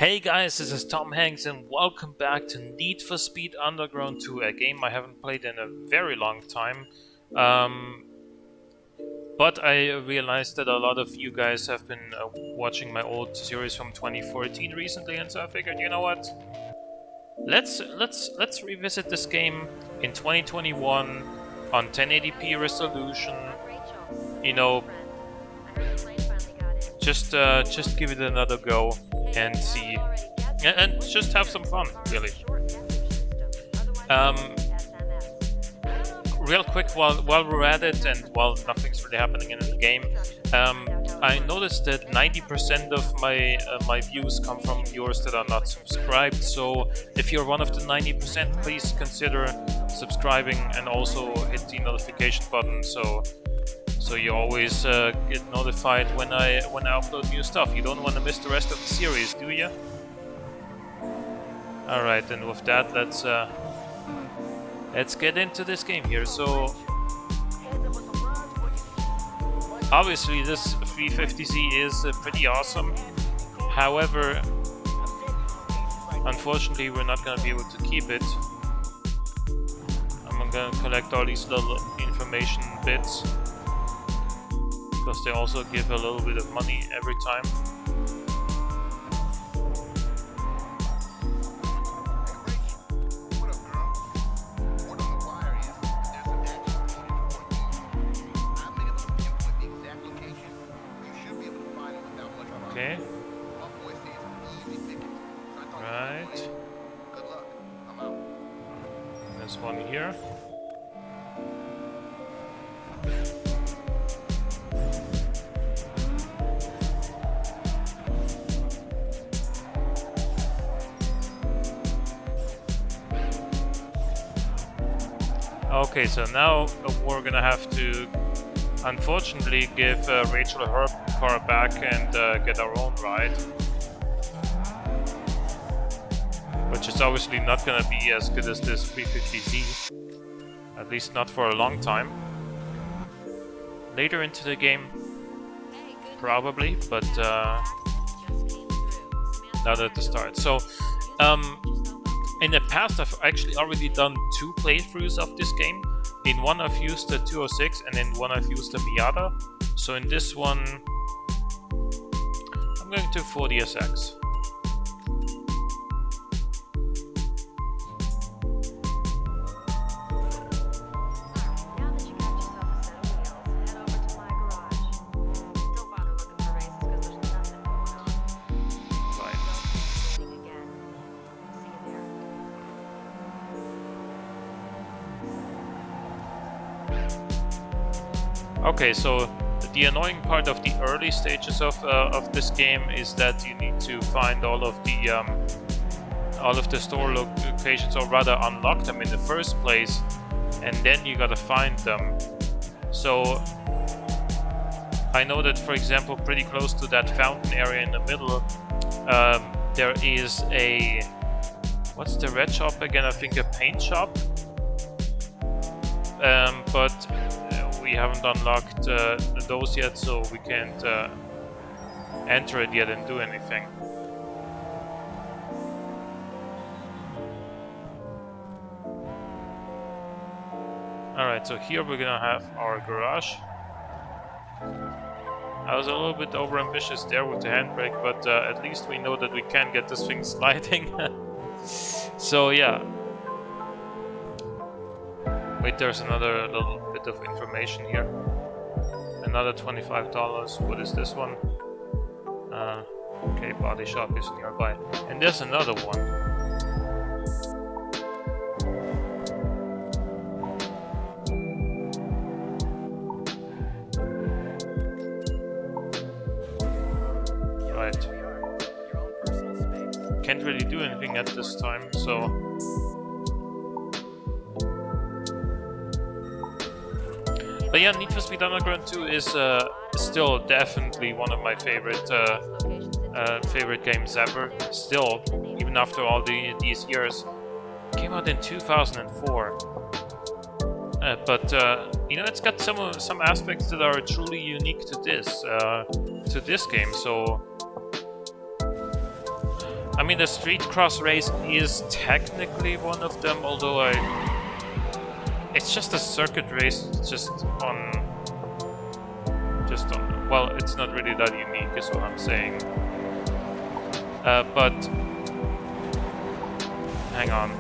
Hey guys, this is Tom Hanks and welcome back to Need for Speed Underground 2, a game I haven't played in a very long time. But I realized that a lot of you guys have been watching my old series from 2014 recently, and so I figured, you know what? Let's revisit this game in 2021 on 1080p resolution. You know, just give it another go and see, and just have some fun, really. Real quick, while we're at it, and while nothing's really happening in the game, I noticed that 90% of my views come from viewers that are not subscribed. So if you're one of the 90%, please consider subscribing and also hit the notification button so you always get notified when I upload new stuff. You don't want to miss the rest of the series, do you? Alright, and with that, let's get into this game here. So obviously this 350Z is pretty awesome. However, unfortunately we're not going to be able to keep it. I'm going to collect all these little information bits, because they also give a little bit of money every time. Okay. Right. There's one here. Okay, so now we're gonna have to, unfortunately, give Rachel her car back and get our own ride. Which is obviously not gonna be as good as this 350Z. At least not for a long time. Later into the game, probably, but not at the start. So, in the past, I've actually already done 2 playthroughs of this game. In one, I've used the 206, and in one, I've used the Miata. So in this one, I'm going to 40SX. Okay, so the annoying part of the early stages of this game is that you need to find all of the store locations, or rather unlock them in the first place, and then you gotta find them. So I know that, for example, pretty close to that fountain area in the middle, there is a, what's the red shop again? I think a paint shop. But we haven't unlocked those yet, so we can't enter it yet and do anything. Alright, so here we're gonna have our garage. I was a little bit overambitious there with the handbrake, but at least we know that we can get this thing sliding. So yeah. Wait, there's another little bit of information here. Another $25. What is this one? Okay, body shop is nearby. And there's another one. Right. Can't really do anything at this time, so... But yeah, Need for Speed Underground 2 is still definitely one of my favorite games ever. Still, even after all these years. It came out in 2004. But you know, it's got some aspects that are truly unique to this game. So I mean, the street cross race is technically one of them, although it's just a circuit race, just on, well, it's not really that unique, is what I'm saying. But, hang on,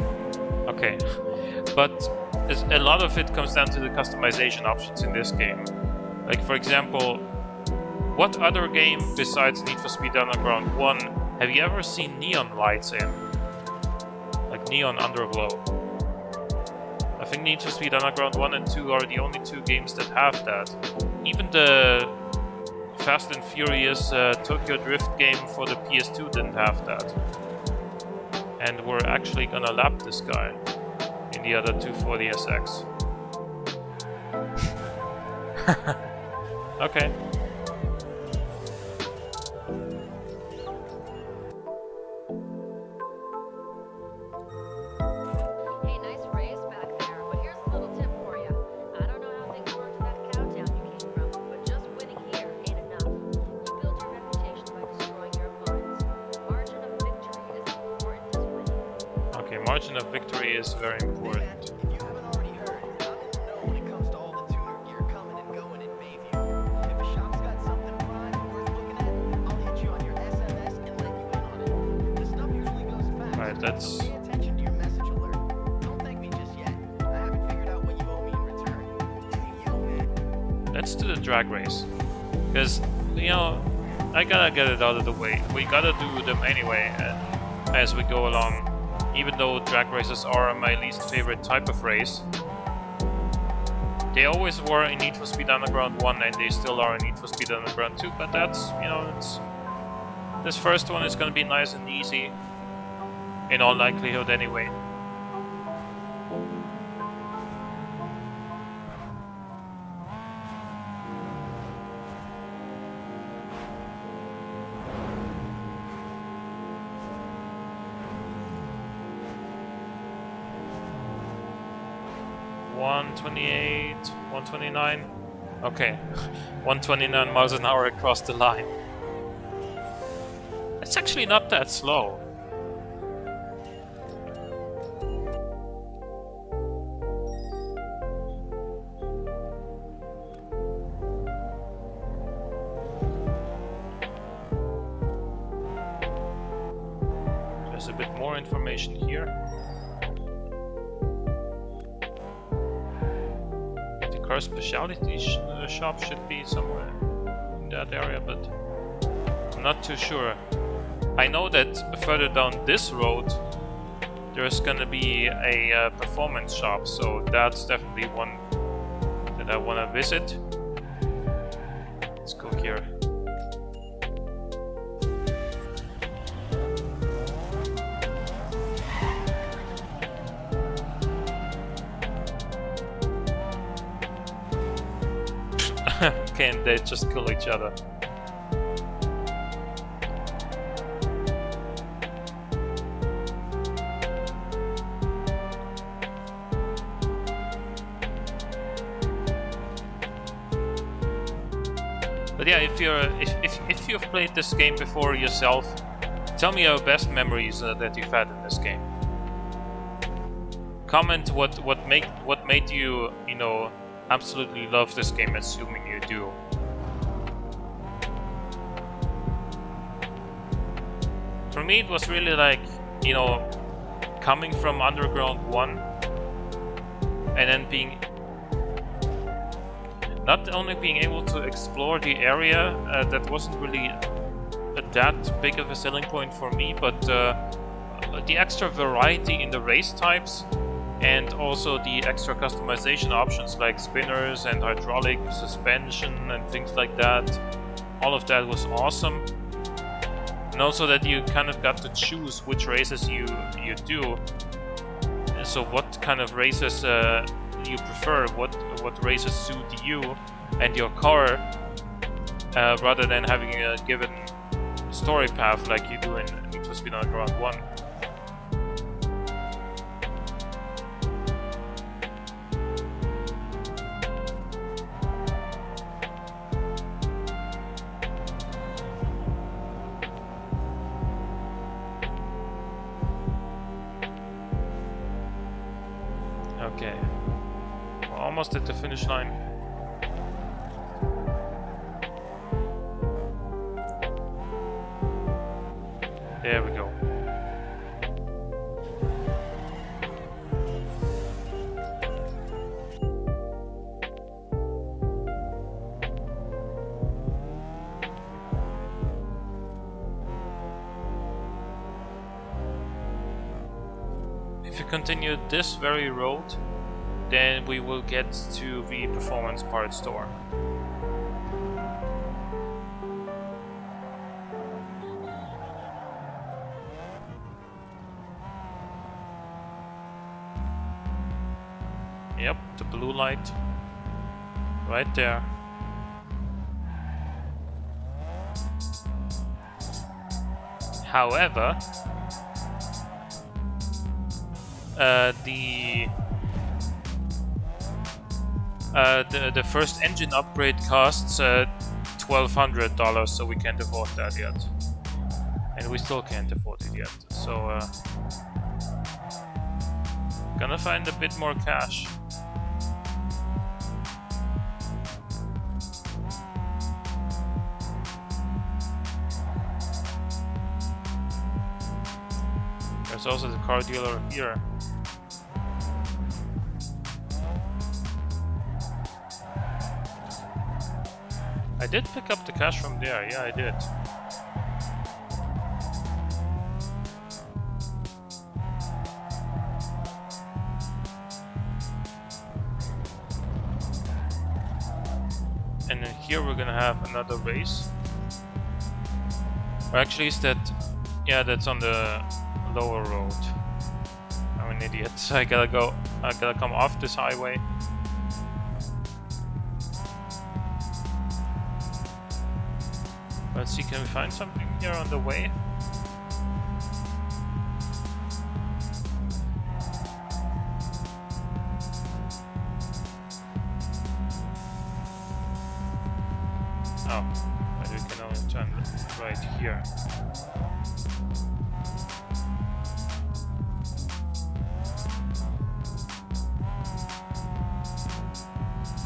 okay, but a lot of it comes down to the customization options in this game. Like, for example, what other game besides Need for Speed Underground 1 have you ever seen neon lights in? Like neon underglow. I think Need for Speed Underground 1 and 2 are the only two games that have that. Even the Fast and Furious Tokyo Drift game for the PS2 didn't have that. And we're actually gonna lap this guy in the other 240SX. Okay. Margin of victory is very important. If you haven't already heard, I'm in the know when it comes to all the tuner gear coming and going in Bayview. If a shop's got something prime worth looking at, I'll hit you on your SMS and let you in on it. The stuff usually goes fast. Alright, that's... So pay attention to your message alert. Don't thank me just yet. I haven't figured out what you owe me in return. Hey, you, man. Let's do the drag race. Because, you know, I gotta get it out of the way. We gotta do them anyway as we go along. Even though drag races are my least favorite type of race, they always were in Need for Speed Underground 1 and they still are in Need for Speed Underground 2, but that's, you know, this first one is gonna be nice and easy, in all likelihood anyway. .128, 129. Okay, 129 miles an hour across the line. It's actually not that slow. There's a bit more information here. Our specialty shop should be somewhere in that area, but I'm not too sure. I know that further down this road there's gonna be a performance shop, so that's definitely one that I want to visit. Let's go here. Can they just kill each other? But yeah, if you've played this game before yourself, tell me your best memories that you've had in this game. Comment what made you, you know, absolutely love this game, assuming you do. For me, it was really like, you know, coming from Underground 1 and then being not only being able to explore the area that wasn't really that big of a selling point for me, but the extra variety in the race types and also the extra customization options like spinners and hydraulic suspension and things like that. All of that was awesome. And also that you kind of got to choose which races you do. And so what kind of races you prefer, what races suit you and your car, rather than having a given story path like you do in Need for Speed Underground 1. Okay. We're almost at the finish line. There we go. If we continue this very road, then we will get to the performance parts store. Yep, the blue light. Right there. However, the first engine upgrade costs $1,200, so we can't afford that yet, and we still can't afford it yet. So gonna find a bit more cash. There's also the car dealer here. I did pick up the cash from there, yeah I did. And then here we're gonna have another race. Or actually is that... yeah, that's on the lower road. I'm an idiot. I gotta come off this highway. Let's see, can we find something here on the way? Oh, but we can only turn right here.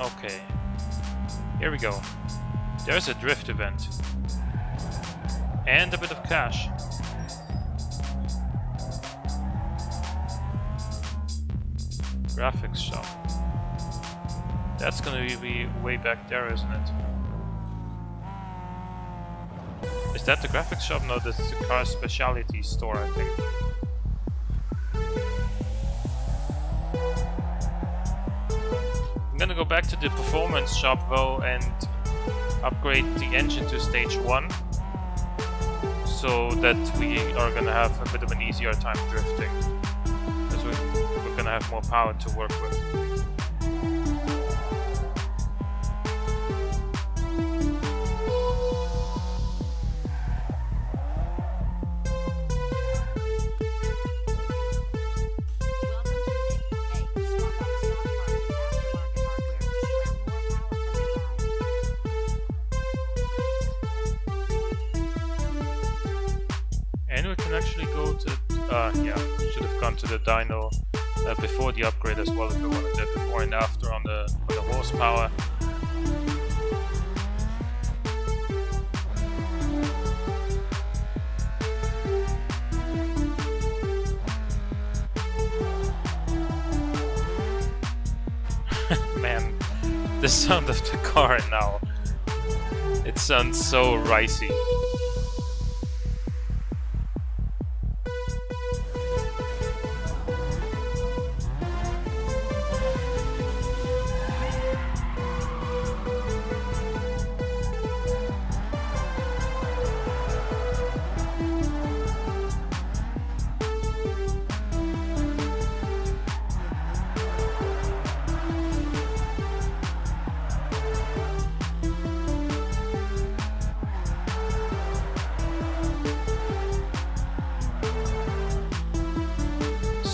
Okay, here we go. There's a drift event. And a bit of cash. Graphics shop. That's gonna be way back there, isn't it? Is that the graphics shop? No, that's the car specialty store, I think. I'm gonna go back to the performance shop though and upgrade the engine to stage 1. So that we are gonna have a bit of an easier time drifting, because we're gonna have more power to work with. To the dyno before the upgrade as well, if we wanted it before and after on the horsepower. Man, the sound of the car now, it sounds so ricey.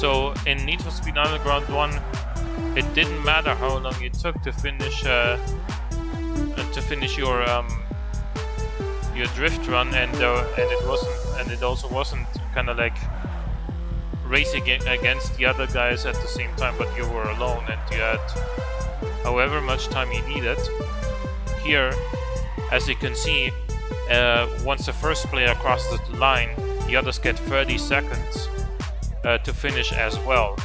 So in Need for Speed Underground 1, it didn't matter how long it took to finish your drift run, and it also wasn't kind of like racing against the other guys at the same time, but you were alone and you had however much time you needed. Here, as you can see, once the first player crosses the line, the others get 30 seconds to finish as well.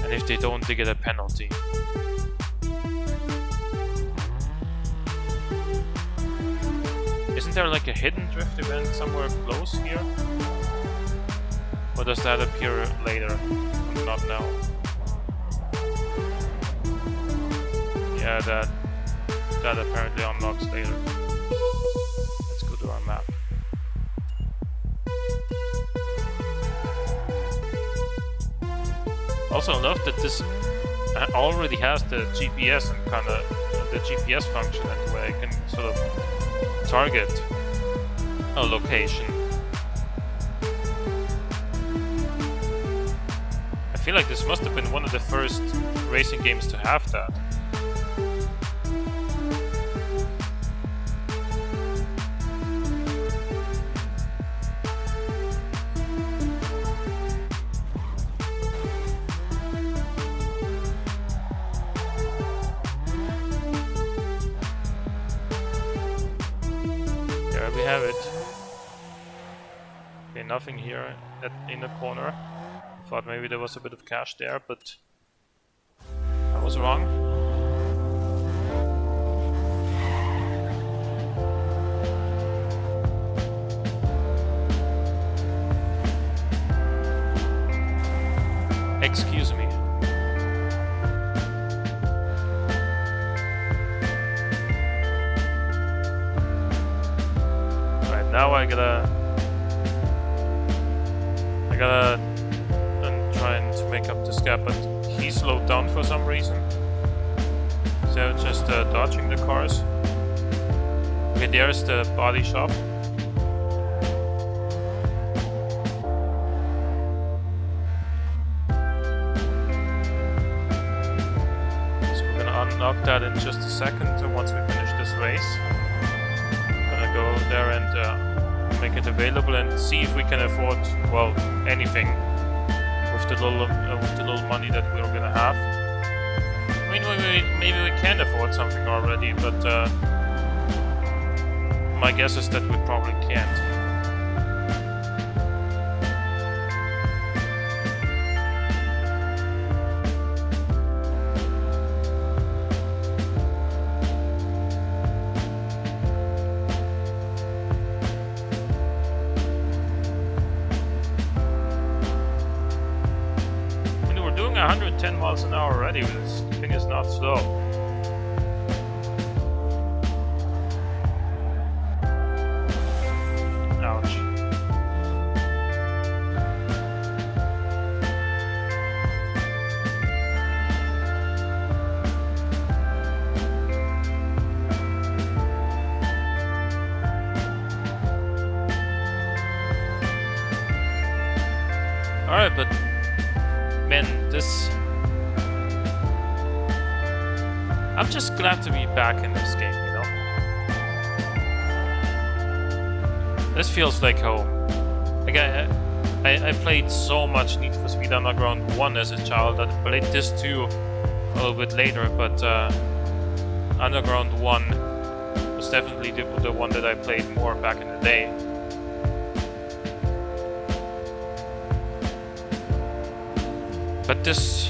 And if they don't, they get a penalty. Isn't there like a hidden drift event somewhere close here? Or does that appear later? Not now. Yeah, that apparently unlocks later. Let's go to our map. Also, I love that this already has the GPS and kind of the GPS function, and where I can sort of target a location. I feel like this must have been one of the first racing games to have that. There we have it. Okay, nothing here in the corner. Thought maybe there was a bit of cash there, but I was wrong. Excuse me. Alright, now I gotta trying to make up this gap, but he slowed down for some reason. So just dodging the cars. Okay, there's the body shop. So we're gonna unlock that in just a second, and once we finish this race, I'm gonna go there and make it available and see if we can afford, well, anything with the little money that we're gonna have. I mean, maybe we can afford something already, but my guess is that we probably can't. I mean, we're doing 110 miles an hour already. This thing is not slow. Ouch. Alright, but man, this... I'm just glad to be back in this game, you know? This feels like home. Like I played so much Need for Speed Underground 1 as a child. I played this 2 a little bit later, but Underground 1 was definitely the one that I played more back in the day. But this,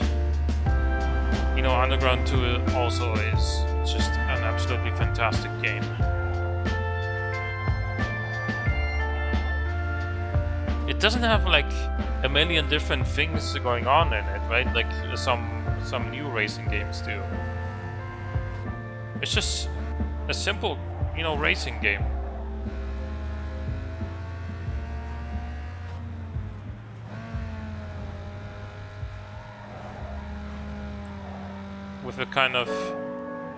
you know, Underground 2 also is just an absolutely fantastic game. It doesn't have like a million different things going on in it, right? Like some new racing games do. It's just a simple, you know, racing game. With a kind of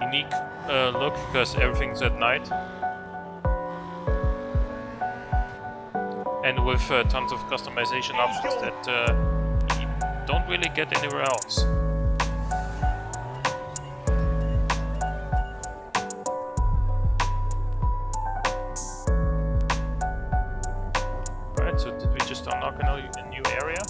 unique look, because everything's at night. And with tons of customization options that you don't really get anywhere else. to unlock a new area.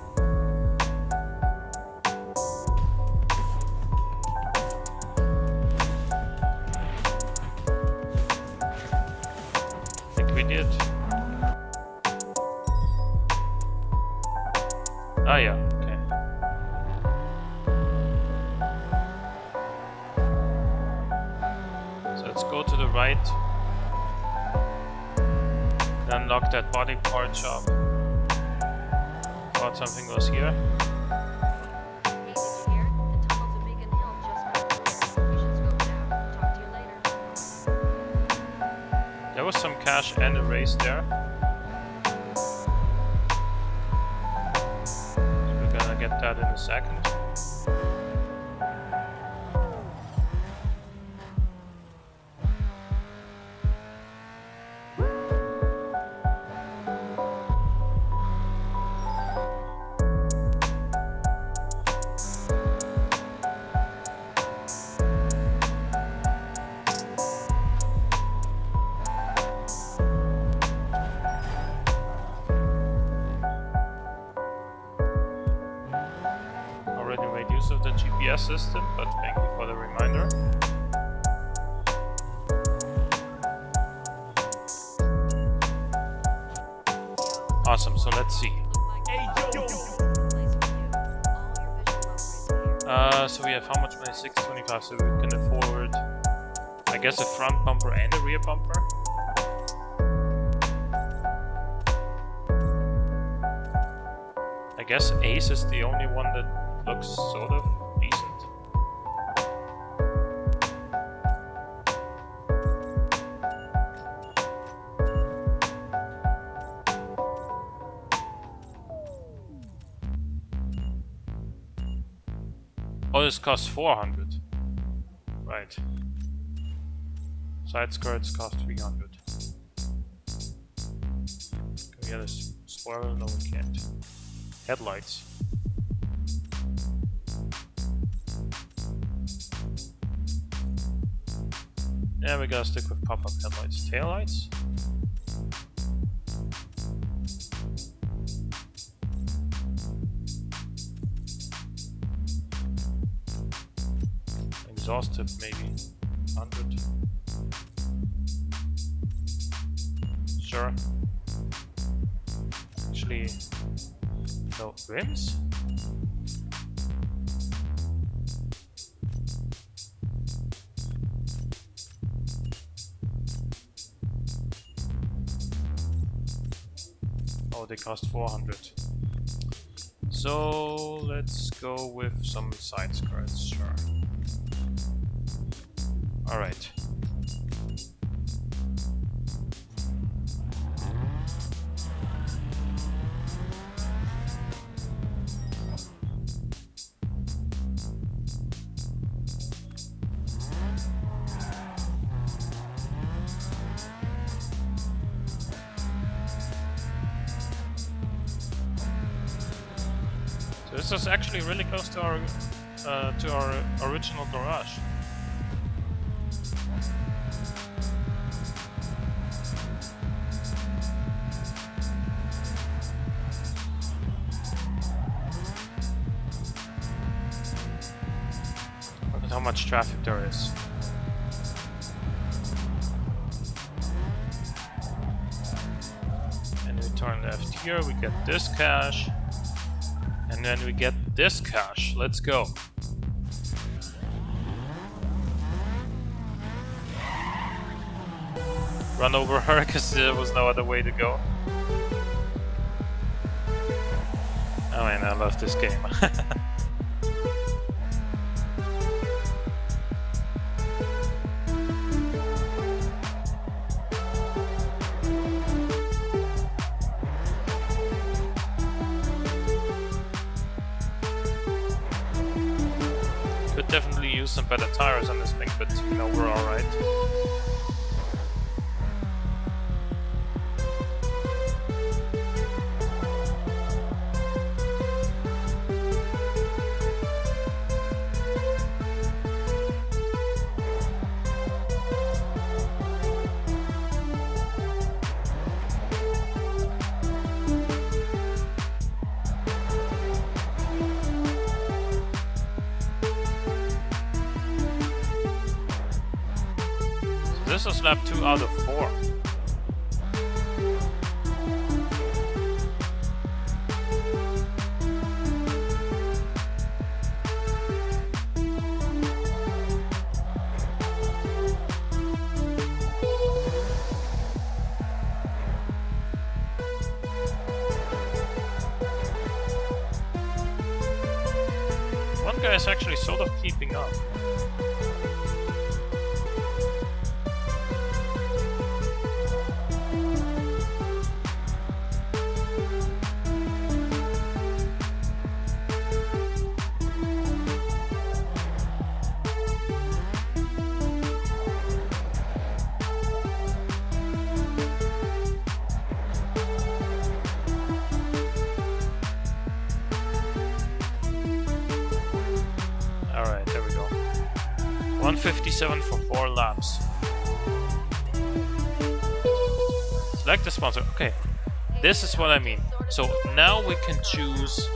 I think we did. Ah, yeah, okay. So let's go to the right. Unlock that body part shop. Thought something was here. Hey, did you hear? The tunnel's a Beacon Hill just right here. We should scope it out. Talk to you later. There was some cash and a race there. So we're gonna get that in a second. Of the GPS system, but thank you for the reminder. Awesome, so let's see. So we have how much money? 625, so we can afford, I guess, a front bumper and a rear bumper. I guess Ace is the only one that looks sort of decent. Oh, this costs 400. Right. Side skirts cost 300. Can we get a spoiler? No, we can't. Headlights. Yeah, we gotta stick with pop-up headlights. Taillights? Exhaust tip, maybe. 100. Sure. Actually, no. Rims? Oh, they cost 400. So let's go with some side skirts, sure. Alright. This is actually really close to our original garage. Look at how much traffic there is. And we turn left here, we get this cash. And then we get this cash. Let's go. Run over her because there was no other way to go. Oh man, I love this game. Definitely use some better tires on this thing, but you know, we're alright. this is lap 2 out of 4. One guy is actually sort of keeping up. Alright, there we go. 157 for 4 laps. Select the sponsor. Okay, this is what I mean. So now we can choose.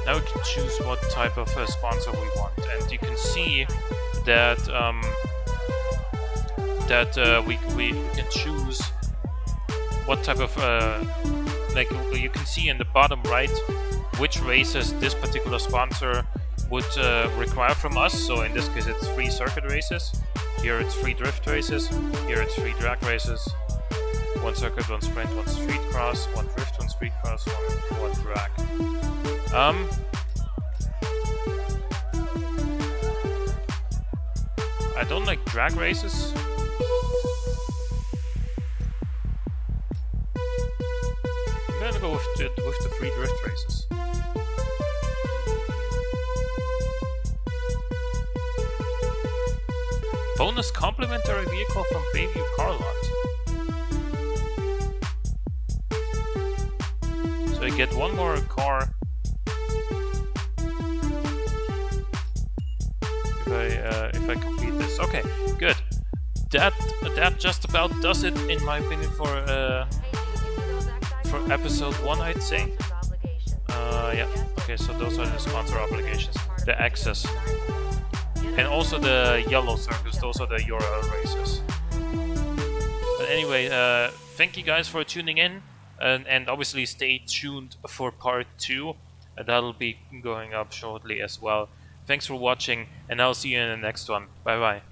Now we can choose what type of sponsor we want, and you can see that we can choose what type of like you can see in the bottom right which races this particular sponsor would require from us. So in this case it's 3 circuit races, here it's 3 drift races, here it's 3 drag races, 1 circuit, 1 sprint, 1 street cross, 1 drift, 1 street cross, 1 drag. I don't like drag races. I'm gonna go with the 3 drift races. Bonus complimentary vehicle from Bayview Car Lot. So I get 1 more car if I complete this. Okay, good. That just about does it, in my opinion, for episode 1, I'd say. Yeah. Okay, so those are the sponsor obligations, the access, and also the yellow circles. Those are the URL races. But anyway, thank you guys for tuning in, and obviously stay tuned for part 2. That'll be going up shortly as well. Thanks for watching, and I'll see you in the next one. Bye bye.